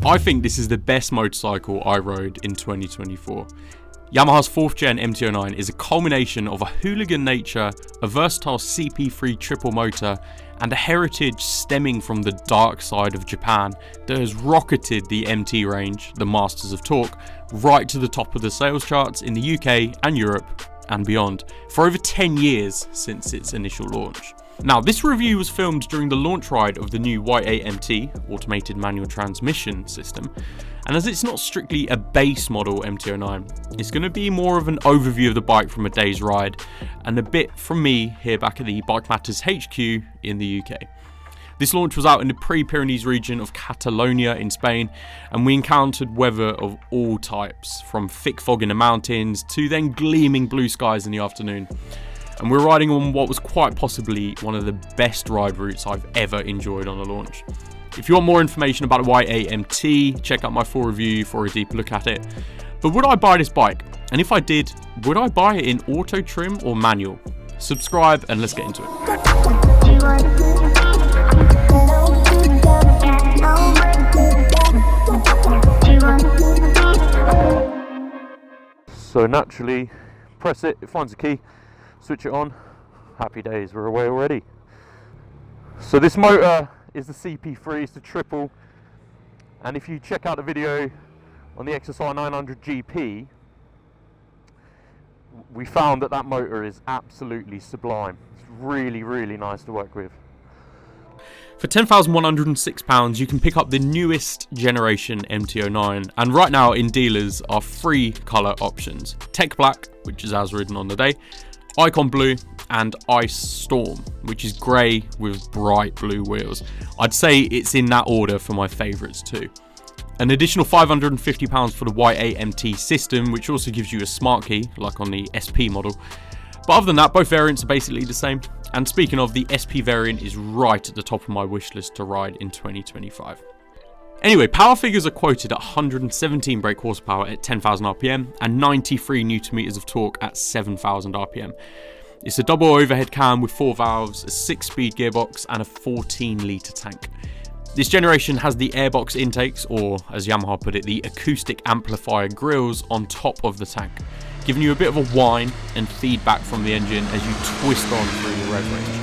I think this is the best motorcycle I rode in 2024. Yamaha's 4th gen MT-09 is a culmination of a hooligan nature, a versatile CP3 triple motor, and a heritage stemming from the dark side of Japan that has rocketed the MT range, the masters of torque, right to the top of the sales charts in the UK and Europe and beyond, for over 10 years since its initial launch. Now, this review was filmed during the launch ride of the new Y-AMT, automated manual transmission system, and as it's not strictly a base model MT-09, it's going to be more of an overview of the bike from a day's ride, and a bit from me here back at the Bike Matters HQ in the UK. This launch was out in the pre-Pyrenees region of Catalonia in Spain, and we encountered weather of all types, from thick fog in the mountains to then gleaming blue skies in the afternoon. And we're riding on what was quite possibly one of the best ride routes I've ever enjoyed on a launch. If you want more information about the Y-AMT, check out my full review for a deeper look at it. But would I buy this bike? And if I did, would I buy it in auto trim or manual? Subscribe and let's get into it. So naturally, press it, it finds a key. Switch it on, happy days, we're away already. So this motor is the CP3, it's the triple, and if you check out the video on the XSR 900 GP, we found that motor is absolutely sublime. It's really, really nice to work with. For £10,106 you can pick up the newest generation MT-09, and right now in dealers are 3 colour options: Tech Black, which is as ridden on the day, Icon Blue, and Ice Storm, which is grey with bright blue wheels. I'd say it's in that order for my favourites too. An additional £550 for the Y-AMT system, which also gives you a smart key, like on the SP model. But other than that, both variants are basically the same. And speaking of, the SP variant is right at the top of my wish list to ride in 2025. Anyway, power figures are quoted at 117 brake horsepower at 10,000 RPM and 93 Nm of torque at 7,000 RPM. It's a double overhead cam with 4 valves, a 6-speed gearbox and a 14-litre tank. This generation has the airbox intakes, or as Yamaha put it, the acoustic amplifier grills on top of the tank, giving you a bit of a whine and feedback from the engine as you twist on through the rev range.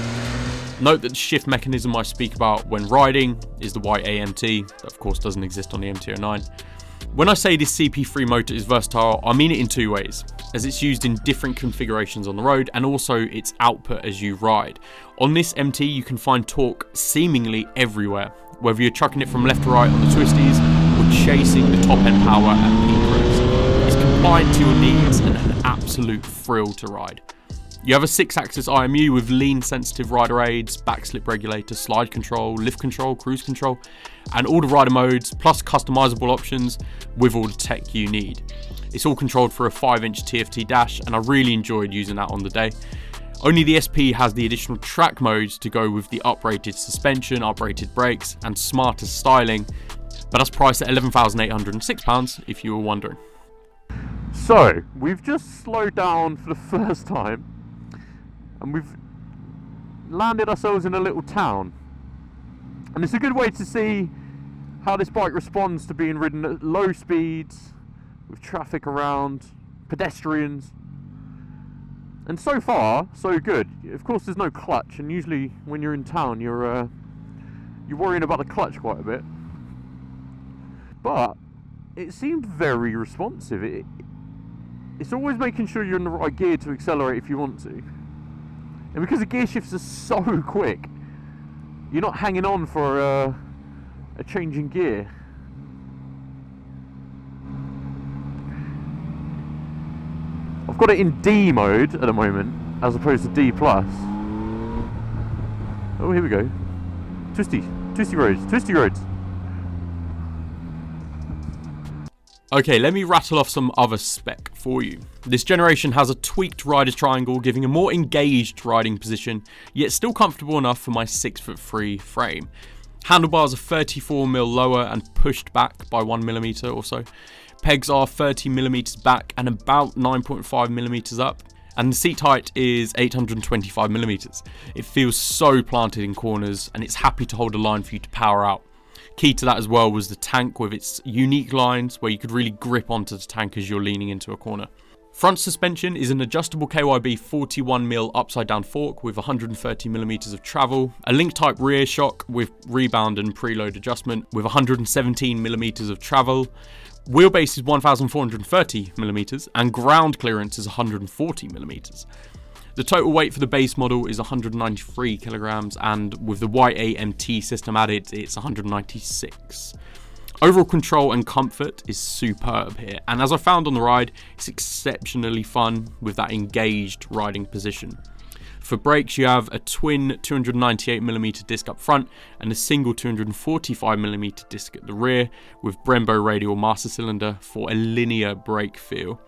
Note that the shift mechanism I speak about when riding is the Y-AMT, that of course doesn't exist on the MT-09. When I say this CP3 motor is versatile, I mean it in 2 ways, as it's used in different configurations on the road and also its output as you ride. On this MT you can find torque seemingly everywhere, whether you're chucking it from left to right on the twisties or chasing the top end power at peak cruise. It's compliant to your needs and an absolute thrill to ride. You have a 6-axis IMU with lean sensitive rider aids, back slip regulator, slide control, lift control, cruise control, and all the rider modes, plus customizable options with all the tech you need. It's all controlled through a 5-inch TFT dash, and I really enjoyed using that on the day. Only the SP has the additional track modes to go with the uprated suspension, uprated brakes, and smarter styling, but that's priced at £11,806 if you were wondering. So, we've just slowed down for the first time, and we've landed ourselves in a little town, and it's a good way to see how this bike responds to being ridden at low speeds with traffic around, pedestrians, and so far so good. Of course there's no clutch, and usually when you're in town you're worrying about the clutch quite a bit, but it seemed very responsive. It's always making sure you're in the right gear to accelerate if you want to. And because the gear shifts are so quick, you're not hanging on for a change in gear. I've got it in D mode at the moment, as opposed to D+. Oh, here we go. Twisty roads. Okay, let me rattle off some other spec for you. This generation has a tweaked rider's triangle, giving a more engaged riding position, yet still comfortable enough for my 6'3" frame. Handlebars are 34mm lower and pushed back by 1mm or so. Pegs are 30mm back and about 9.5mm up. And the seat height is 825mm. It feels so planted in corners, and it's happy to hold a line for you to power out. Key to that as well was the tank with its unique lines where you could really grip onto the tank as you're leaning into a corner. Front suspension is an adjustable KYB 41mm upside down fork with 130mm of travel, a link type rear shock with rebound and preload adjustment with 117mm of travel, wheelbase is 1430mm and ground clearance is 140mm. The total weight for the base model is 193 kilograms, and with the Y-AMT system added, it's 196. Overall control and comfort is superb here, and as I found on the ride, it's exceptionally fun with that engaged riding position. For brakes, you have a twin 298mm disc up front and a single 245mm disc at the rear, with Brembo radial master cylinder for a linear brake feel.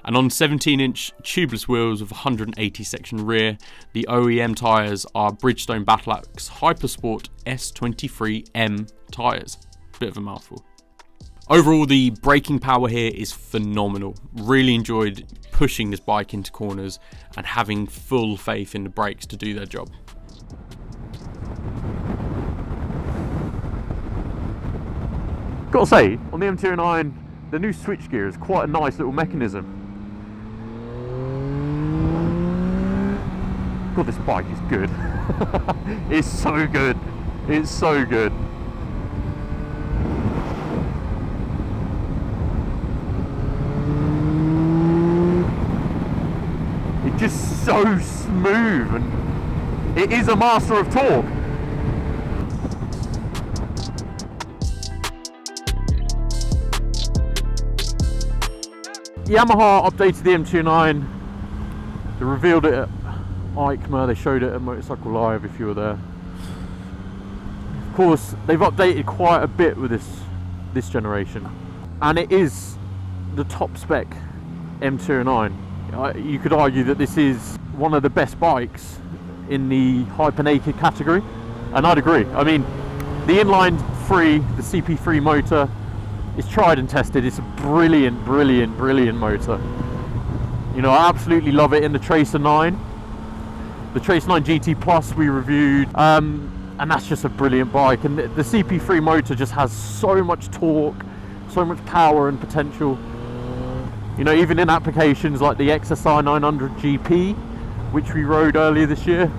And on 17-inch tubeless wheels with 180 section rear, the OEM tyres are Bridgestone Battleaxe Hypersport S23M tyres. Bit of a mouthful. Overall, the braking power here is phenomenal. Really enjoyed pushing this bike into corners and having full faith in the brakes to do their job. Gotta say, on the MT-09, the new switchgear is quite a nice little mechanism. God, this bike is good. It's so good. It's so good. It's just so smooth, and it is a master of torque. Yamaha updated the MT-09. They revealed it at EICMA, they showed it at Motorcycle Live if you were there. Of course, they've updated quite a bit with this generation, and it is the top spec MT-09. You could argue that this is one of the best bikes in the hyper-naked category, and I'd agree. I mean, the inline 3, the CP3 motor, is tried and tested. It's a brilliant, brilliant, brilliant motor. You know, I absolutely love it in the Tracer 9. The Tracer 9 GT Plus we reviewed, and that's just a brilliant bike. And the CP3 motor just has so much torque, so much power and potential. You know, even in applications like the XSI 900 GP, which we rode earlier this year,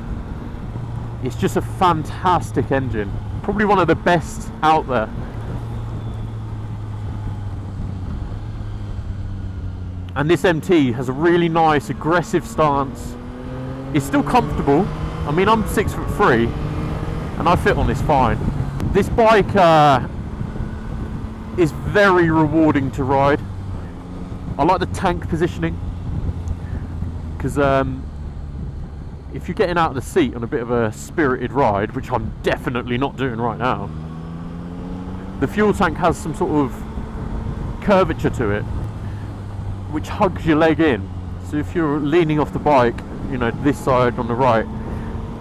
it's just a fantastic engine. Probably one of the best out there. And this MT has a really nice aggressive stance. It's still comfortable. I mean, I'm 6'3" and I fit on this fine. This bike is very rewarding to ride. I like the tank positioning, because if you're getting out of the seat on a bit of a spirited ride, which I'm definitely not doing right now, the fuel tank has some sort of curvature to it, which hugs your leg in. So if you're leaning off the bike, you know, this side on the right,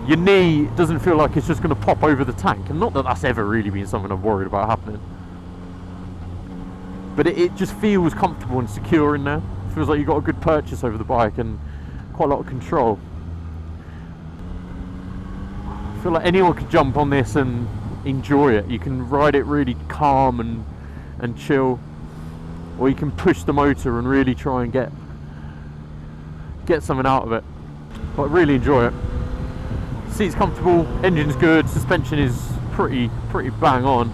your knee doesn't feel like it's just going to pop over the tank. And not that that's ever really been something I've worried about happening, but it just feels comfortable and secure in there. It feels like you've got a good purchase over the bike and quite a lot of control. I feel like anyone could jump on this and enjoy it. You can ride it really calm and chill, or you can push the motor and really try and get something out of it. But I really enjoy it. Seat's comfortable, engine's good, suspension is pretty bang on.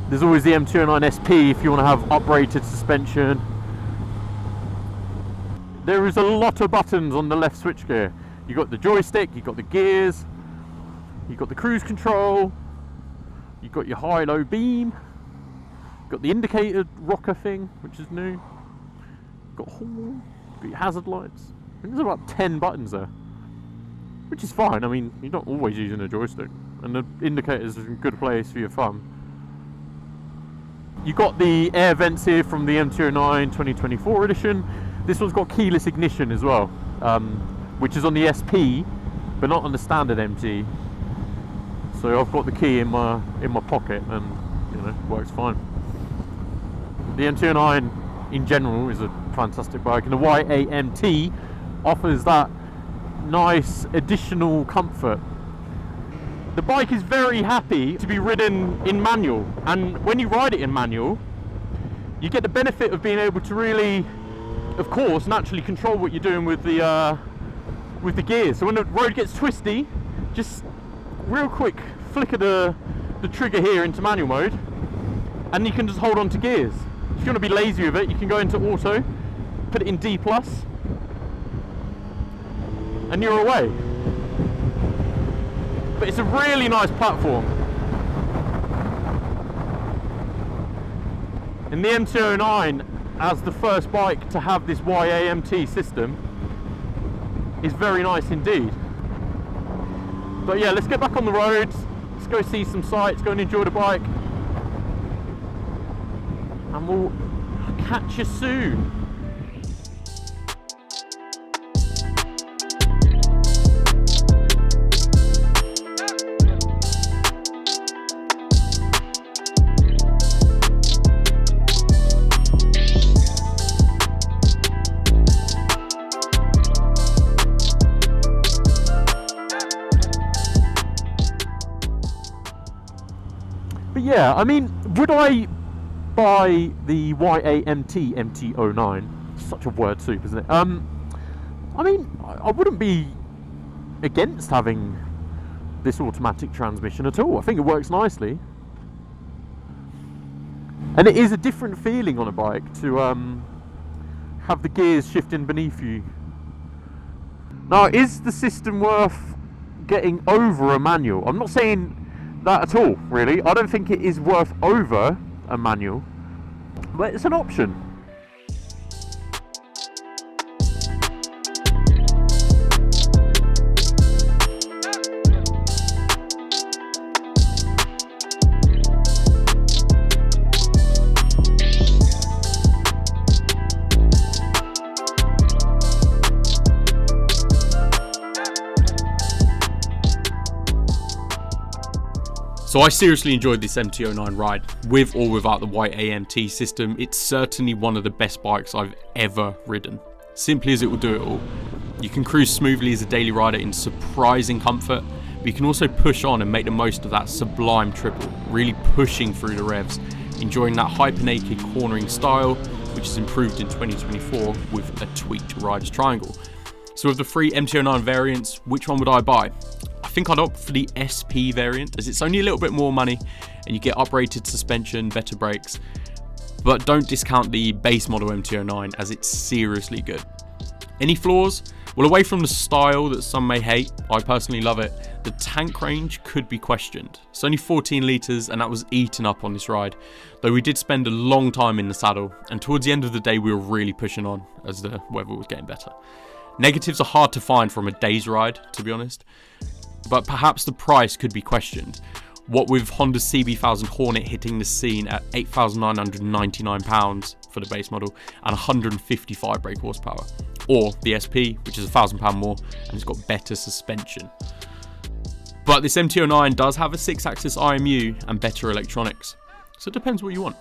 There's always the MT-09 SP if you want to have uprated suspension. There is a lot of buttons on the left switchgear. You've got the joystick, you've got the gears, you've got the cruise control, you've got your high-low beam, you've got the indicator rocker thing, which is new, you've got horn, you've got your hazard lights. I think there's about 10 buttons there, which is fine. I mean, you're not always using a joystick, and the indicator's in a good place for your thumb. You've got the air vents here from the MT-09 2024 edition. This one's got keyless ignition as well, which is on the SP, but not on the standard MT. So I've got the key in my pocket, and you know, it works fine. The MT-09 in general is a fantastic bike, and the Y-AMT offers that nice additional comfort. The bike is very happy to be ridden in manual, and when you ride it in manual, you get the benefit of being able to really, of course, naturally control what you're doing with the gears. So when the road gets twisty, just real quick flicker the trigger here into manual mode, and you can just hold on to gears. If you want to be lazy with it, you can go into auto, put it in D+, and you're away. But it's a really nice platform. And the MT-09, as the first bike to have this Y-AMT system, is very nice indeed. But yeah, let's get back on the roads, let's go see some sights, go and enjoy the bike, and we'll catch you soon. But yeah, I mean, would I buy the Y-AMT MT-09? Such a word soup, isn't it? I mean, I wouldn't be against having this automatic transmission at all. I think it works nicely. And it is a different feeling on a bike to have the gears shifting beneath you. Now, is the system worth getting over a manual? I'm not saying that at all, really. I don't think it is worth over a manual, but it's an option. So I seriously enjoyed this MT-09 ride, with or without the Y-AMT system. It's certainly one of the best bikes I've ever ridden. Simply as it will do it all. You can cruise smoothly as a daily rider in surprising comfort, but you can also push on and make the most of that sublime triple, really pushing through the revs, enjoying that hyper-naked cornering style, which is improved in 2024 with a tweaked rider's triangle. So of the three MT-09 variants, which one would I buy? I think I'd opt for the SP variant, as it's only a little bit more money and you get uprated suspension, better brakes. But don't discount the base model MT-09, as it's seriously good. Any flaws? Well, away from the style that some may hate, I personally love it, the tank range could be questioned. It's only 14 litres and that was eaten up on this ride, though we did spend a long time in the saddle, and towards the end of the day we were really pushing on as the weather was getting better. Negatives are hard to find from a day's ride, to be honest, but perhaps the price could be questioned. What with Honda's CB1000 Hornet hitting the scene at £8,999 for the base model and 155 brake horsepower, or the SP, which is £1,000 more and it's got better suspension. But this MT-09 does have a 6-axis IMU and better electronics, so it depends what you want.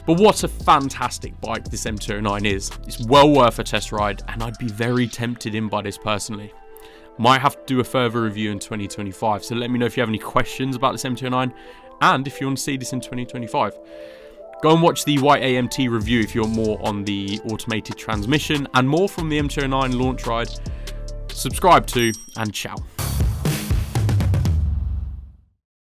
But what a fantastic bike this MT-09 is. It's well worth a test ride, and I'd be very tempted in by this personally. Might have to do a further review in 2025, so let me know if you have any questions about this MT-09 and if you want to see this in 2025. Go and watch the Y-AMT review if you want more on the automated transmission and more from the MT-09 launch ride. Subscribe to, and ciao.